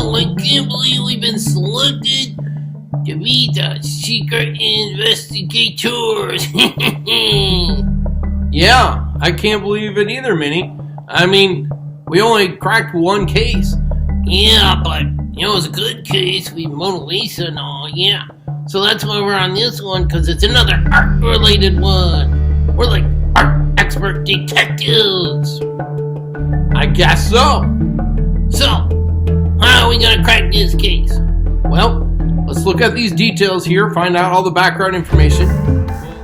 Wow, I can't believe we've been selected to be the secret investigators. Yeah, I can't believe it either, Minnie. I mean, we only cracked one case. Yeah, but it was a good case with Mona Lisa and all, yeah. So that's why we're on this one, because it's another art-related one. We're like art expert detectives. I guess so. So, how are we gonna crack this case? Well, let's look at these details here, find out all the background information.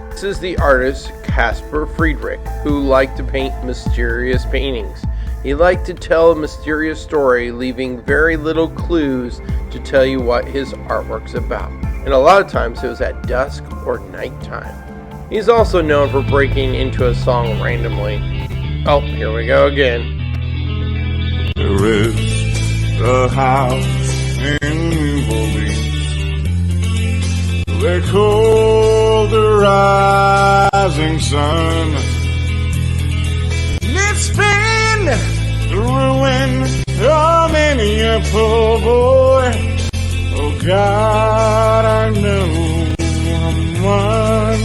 This is the artist Caspar Friedrich, who liked to paint mysterious paintings. He liked to tell a mysterious story, leaving very little clues to tell you what his artwork's about. And a lot of times it was at dusk or nighttime. He's also known for breaking into a song randomly. Oh, here we go again. There is a house in New Orleans. They call the rising sun. It's been the ruin of many a poor boy. Oh God, I know I'm one.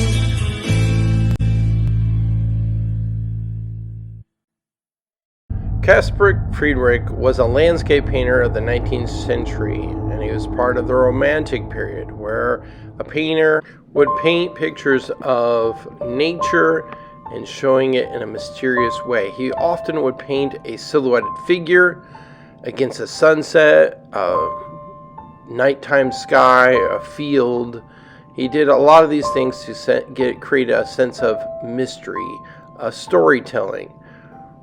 Caspar Friedrich was a landscape painter of the 19th century, and he was part of the Romantic period, where a painter would paint pictures of nature and showing it in a mysterious way. He often would paint a silhouetted figure against a sunset, a nighttime sky, a field. He did a lot of these things to create a sense of mystery, a storytelling,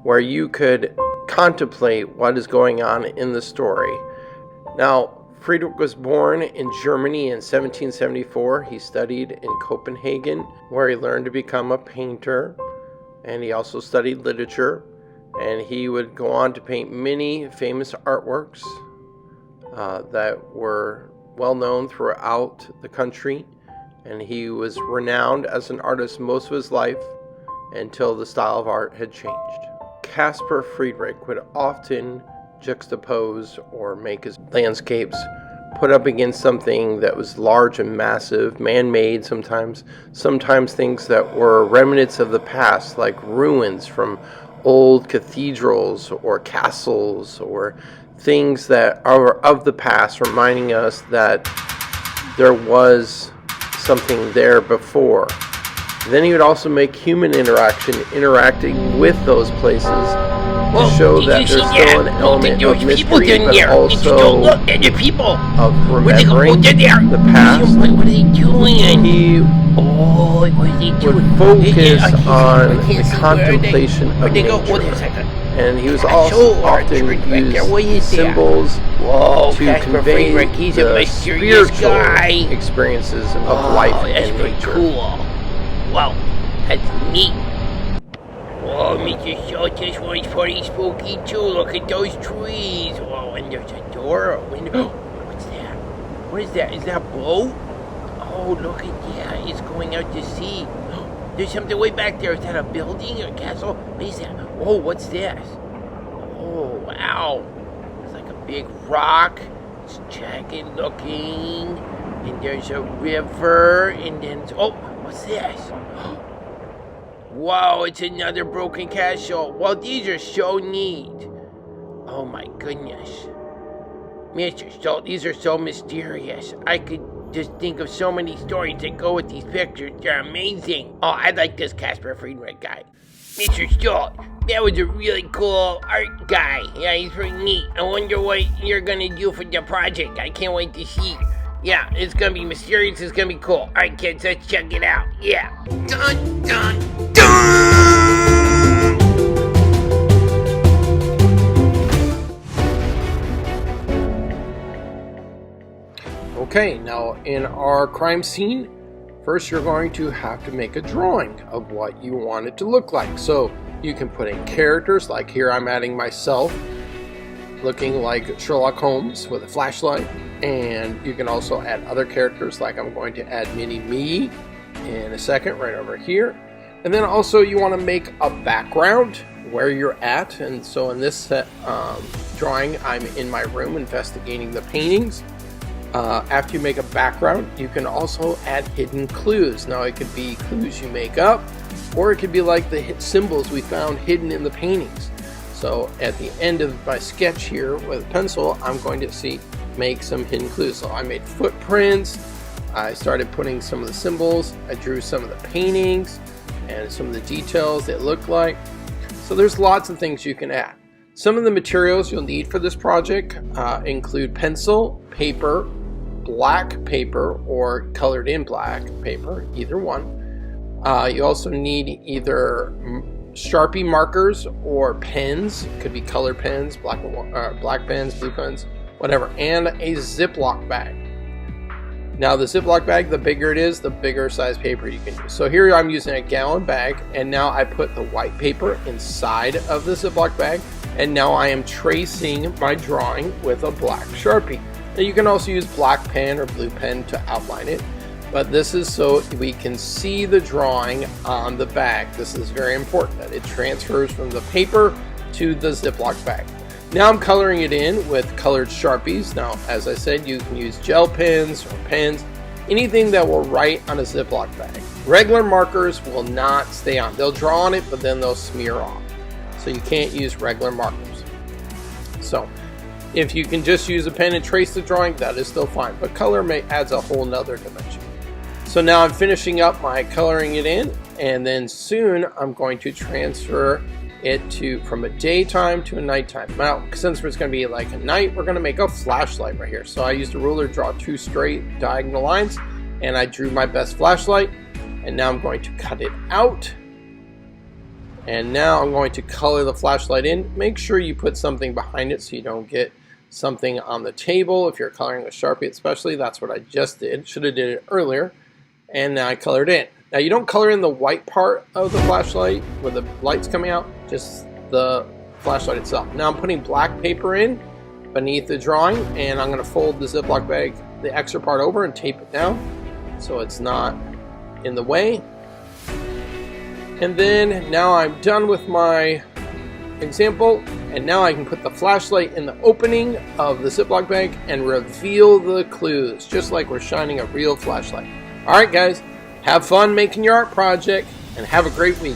where you could contemplate what is going on in the story. Now, Friedrich was born in Germany in 1774. He studied in Copenhagen, where he learned to become a painter, and he also studied literature, and he would go on to paint many famous artworks that were well known throughout the country, and he was renowned as an artist most of his life until the style of art had changed. Caspar Friedrich would often juxtapose or make his landscapes put up against something that was large and massive, man-made sometimes things that were remnants of the past, like ruins from old cathedrals or castles, or things that are of the past, reminding us that there was something there before. Then he would also make human interacting with those places to show that there's still an element of mystery, but also of remembering the past. What are they doing? He would focus on the contemplation of nature. And he was also often used symbols to convey the spiritual experiences of life and nature. Cool. Wow, that's neat. Whoa, Mr. Schultz, this one's pretty spooky too. Look at those trees. Whoa, and there's a door or a window. What's that? What is that? Is that a boat? Oh, look at that. It's going out to sea. There's something way back there. Is that a building or a castle? What is that? Oh, what's this? Oh, wow. It's like a big rock. It's jagged looking. And there's a river. And then, oh, what's this? Wow, it's another broken castle. Well, these are so neat. Oh my goodness. Mr. Schultz, these are so mysterious. I could just think of so many stories that go with these pictures. They're amazing. Oh, I like this Caspar Friedrich guy. Mr. Schultz, that was a really cool art guy. Yeah, he's pretty neat. I wonder what you're gonna do for the project. I can't wait to see. Yeah, it's gonna be mysterious, it's gonna be cool. Alright kids, let's check it out. Yeah. Dun, dun, dun! Okay, now in our crime scene, first you're going to have to make a drawing of what you want it to look like. So you can put in characters, like here I'm adding myself, looking like Sherlock Holmes with a flashlight. And you can also add other characters, like I'm going to add Mini Me in a second right over here. And then also you want to make a background where you're at. And so in this drawing, I'm in my room investigating the paintings. After you make a background, you can also add hidden clues. Now it could be clues you make up, or it could be like the symbols we found hidden in the paintings. So at the end of my sketch here with a pencil, I'm going to make some hidden clues. So I made footprints, I started putting some of the symbols, I drew some of the paintings and some of the details it looked like. So there's lots of things you can add. Some of the materials you'll need for this project include pencil, paper, black paper, or colored in black paper, either one. You also need either Sharpie markers or pens. It could be colored pens, black pens, blue pens, whatever, and a Ziploc bag. Now the Ziploc bag, the bigger it is, the bigger size paper you can use. So here I'm using a gallon bag, and now I put the white paper inside of the Ziploc bag, and now I am tracing my drawing with a black Sharpie. Now you can also use black pen or blue pen to outline it, but this is so we can see the drawing on the bag. This is very important that it transfers from the paper to the Ziploc bag. Now I'm coloring it in with colored Sharpies. Now, as I said, you can use gel pens or pens, anything that will write on a Ziploc bag. Regular markers will not stay on. They'll draw on it, but then they'll smear off. So you can't use regular markers. So if you can just use a pen and trace the drawing, that is still fine. But color adds a whole nother dimension. So now I'm finishing up my coloring it in, and then soon I'm going to transfer it from a daytime to a nighttime. Now, since it's going to be like a night, we're going to make a flashlight right here. So I used a ruler to draw 2 straight diagonal lines, and I drew my best flashlight. And now I'm going to cut it out. And now I'm going to color the flashlight in. Make sure you put something behind it so you don't get something on the table. If you're coloring with Sharpie especially, that's what I just did. Should have did it earlier. And now I colored in. Now you don't color in the white part of the flashlight where the light's coming out, just the flashlight itself. Now I'm putting black paper in beneath the drawing, and I'm going to fold the Ziploc bag, the extra part over, and tape it down so it's not in the way. And then now I'm done with my example, and now I can put the flashlight in the opening of the Ziploc bag and reveal the clues, just like we're shining a real flashlight. Alright guys, have fun making your art project, and have a great week.